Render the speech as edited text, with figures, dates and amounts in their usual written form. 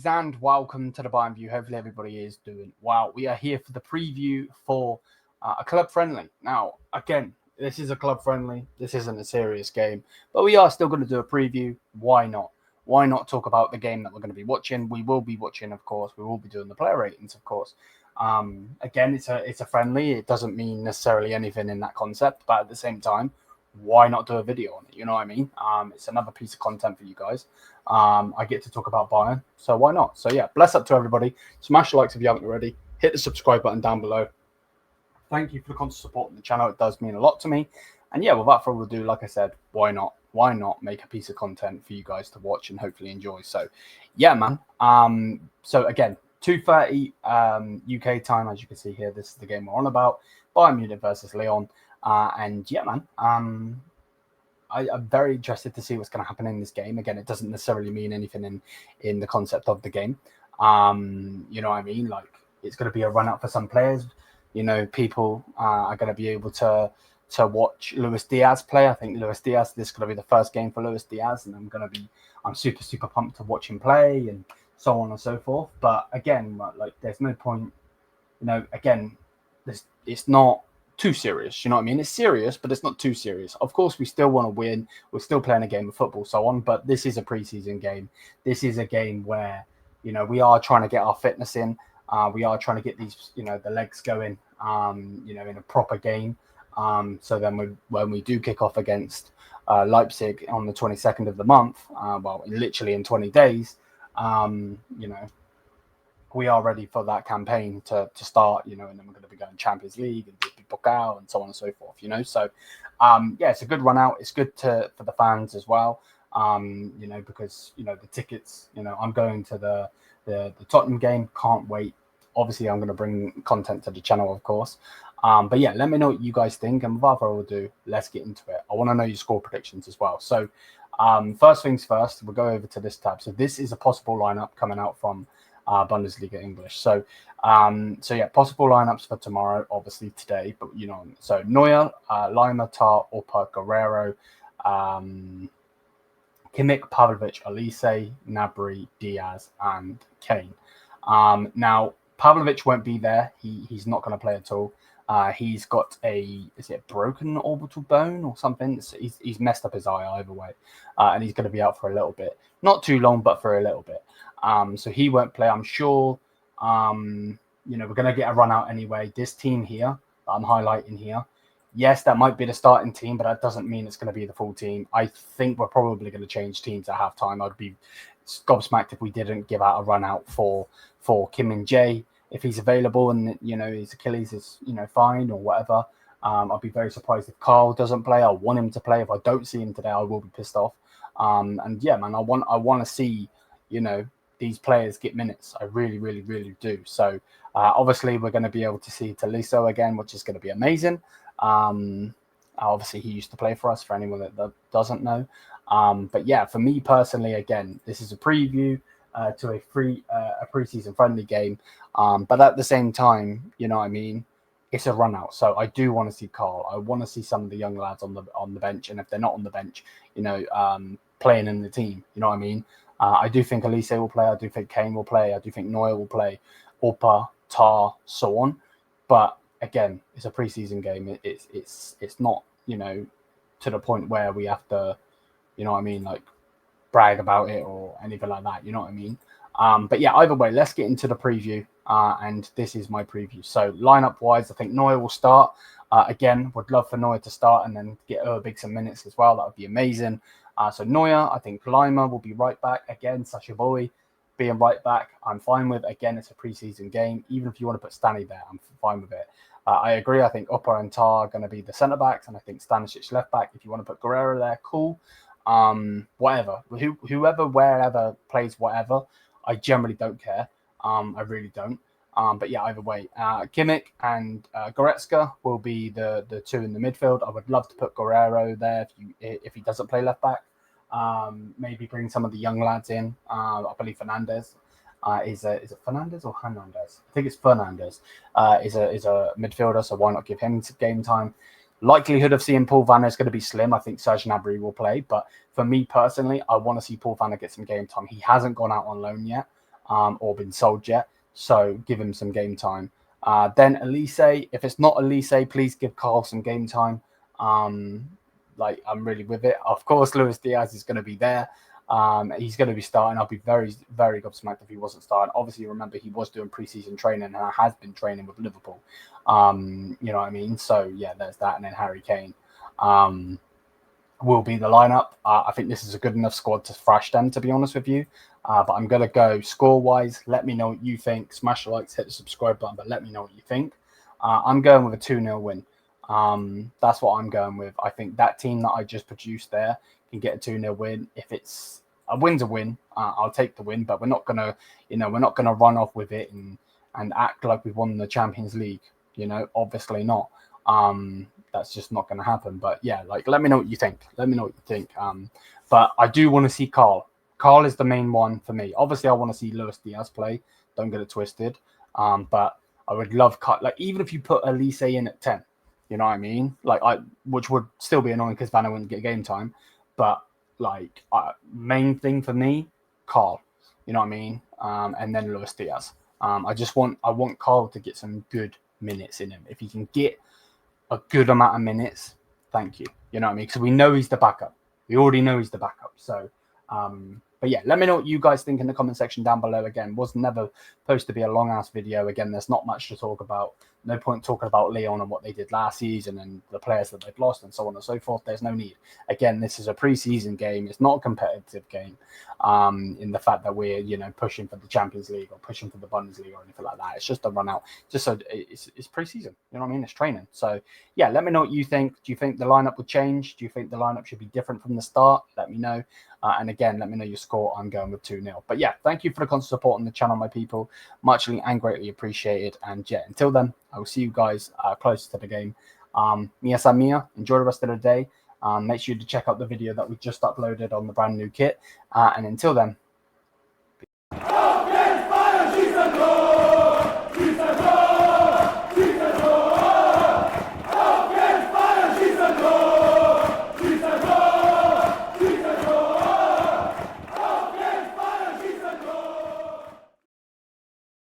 guys, and welcome to the Bayern View. Hopefully everybody is doing well. We are here for the preview for a club friendly. Now, again, this is a club friendly. This isn't a serious game, but we are still going to do a preview. Why not? Why not talk about the game that we're going to be watching? We will be watching, of course. We will be doing the player ratings, of course. Again, it's a friendly. It doesn't mean necessarily anything in that concept, but at the same time, why not do a video on it? You know what I mean? It's another piece of content for you guys. I get to talk about Bayern, so why not? So yeah, bless up to everybody. Smash the likes if you haven't already. Hit the subscribe button down below. Thank you for the constant support on the channel. It does mean a lot to me. And yeah, without further ado, like I said, why not? Why not make a piece of content for you guys to watch and hopefully enjoy? So yeah, man. So again, 2:30 UK time, as you can see here. This is the game we're on about. Bayern Munich versus Lyon. And yeah, man, I'm very interested to see what's going to happen in this game. Again, it doesn't necessarily mean anything in the concept of the game. You know what I mean? Like, it's going to be a run out for some players. You know, people are going to be able to watch Luis Diaz play. I think Luis Diaz, this is going to be the first game for Luis Diaz, and I'm super pumped to watch him play and so on and so forth. But again, like, there's no point, you know, again, it's not too serious, you know what I mean? It's serious, but it's not too serious. Of course, we still want to win. We're still playing a game of football, so on. But this is a preseason game. This is a game where, you know, we are trying to get our fitness in. We are trying to get these, you know, the legs going, you know, in a proper game. So then when we do kick off against Leipzig on the 22nd of the month, well, literally in 20 days, you know, we are ready for that campaign to start, you know, and then we're going to be going Champions League and Pokal and so on and so forth, you know. So, yeah, it's a good run out. It's good for the fans as well, you know, because, you know, the tickets, you know, I'm going to the Tottenham game. Can't wait. Obviously, I'm going to bring content to the channel, of course. But yeah, let me know what you guys think. And without further ado, let's get into it. I want to know your score predictions as well. So, first things first, we'll go over to this tab. So this is a possible lineup coming out from Bundesliga English. So yeah, possible lineups for tomorrow, obviously today, but you know, so Neuer, Lima, Tar, Opa, Guerrero, Kimmich, Pavlovic, Elise, Gnabry, Diaz, and Kane. Now Pavlovic won't be there. He's not going to play at all. He's got is it a broken orbital bone or something? He's messed up his eye either way, and he's going to be out for a little bit. Not too long, but for a little bit. So he won't play, I'm sure. You know, we're going to get a run out anyway. This team here that I'm highlighting here, yes, that might be the starting team, but that doesn't mean it's going to be the full team. I think we're probably going to change teams at halftime. I'd be gobsmacked if we didn't give out a run out for Kim and Jay if he's available and, you know, his Achilles is, you know, fine or whatever. I'd be very surprised if Carl doesn't play. I want him to play. If I don't see him today, I will be pissed off. And yeah, man, I want to see, you know, these players get minutes. I really do. So obviously we're going to be able to see Tolisso again, which is going to be amazing. Obviously he used to play for us, for anyone that doesn't know. But yeah, for me personally, again, this is a preview to a preseason friendly game. But at the same time, you know what I mean, it's a run out. So I do want to see Carl. I want to see some of the young lads on the bench, and if they're not on the bench, you know, playing in the team. You know what I mean? I do think Elise will play. I do think Kane will play. I do think Neuer will play. Opa, Tar, so on. But again, it's a preseason game. It's not, you know, to the point where we have to, you know what I mean, like brag about it or anything like that. You know what I mean? But yeah, either way, let's get into the preview. And this is my preview. So lineup wise, I think Neuer will start. Again, would love for Neuer to start and then get Big some minutes as well. That would be amazing. So Neuer, I think Lima will be right back. Again, Sadio being right back, I'm fine with. Again, it's a preseason game. Even if you want to put Stanley there, I'm fine with it. I agree. I think Upper and Tar are going to be the centre backs, and I think Stanisic left back. If you want to put Guerrero there, cool. Whatever. Whoever, wherever plays whatever, I generally don't care. I really don't. But yeah, either way, Kimmich and Goretzka will be the two in the midfield. I would love to put Guerrero there if he doesn't play left back. Maybe bring some of the young lads in. I believe Fernandez is it Fernandez or Hernandez? I think it's Fernandez. Is a midfielder, so why not give him game time? Likelihood of seeing Paul Vanna is going to be slim. I think Serge Gnabry will play, but for me personally, I want to see Paul Vanna get some game time. He hasn't gone out on loan yet. or been sold yet. So give him some game time. Then Elise, if it's not Elise, please give Carl some game time. Like, I'm really with it. Of course, Luis Diaz is going to be there. He's going to be starting. I'll be very, very gobsmacked if he wasn't starting. Obviously, remember, he was doing preseason training and has been training with Liverpool. You know what I mean? So, yeah, there's that. And then Harry Kane will be the lineup. I think this is a good enough squad to thrash them, to be honest with you. But I'm going to go score-wise. Let me know what you think. Smash the likes, hit the subscribe button, but let me know what you think. I'm going with a 2-0 win. That's what I'm going with. I think that team that I just produced there can get a 2-0 win. If it's a win's a win, I'll take the win, but we're not gonna, we're not gonna run off with it and act like we've won the Champions League. Obviously not. That's just not gonna happen. But yeah, like, let me know what you think. Let me know what you think. But I do want to see Carl. Carl is the main one for me. Obviously, I want to see Luis Diaz play. Don't get it twisted. But I would love Carl. Like, even if you put Elise in at 10. You know what I mean? Like, which would still be annoying because Vanna wouldn't get game time. But, like, main thing for me, Carl. You know what I mean? And then Luis Diaz. I want Carl to get some good minutes in him. If he can get a good amount of minutes, thank you. You know what I mean? Because we know he's the backup. We already know he's the backup. So, but yeah, let me know what you guys think in the comment section down below. Again, was never supposed to be a long ass video. Again, there's not much to talk about. No point talking about Lyon and what they did last season and the players that they've lost and so on and so forth. There's no need. Again, this is a preseason game. It's not a competitive game in the fact that we're, pushing for the Champions League or pushing for the Bundesliga or anything like that. It's just a run out. Just so it's preseason. You know what I mean? It's training. So yeah, let me know what you think. Do you think the lineup would change? Do you think the lineup should be different from the start? Let me know. And again, let me know your score. I'm going with 2-0. But yeah, thank you for the constant support on the channel, my people. Muchly and greatly appreciated. And yeah, until then, I will see you guys closer to the game. Mia san mia. Enjoy the rest of the day. Make sure to check out the video that we just uploaded on the brand new kit. And until then,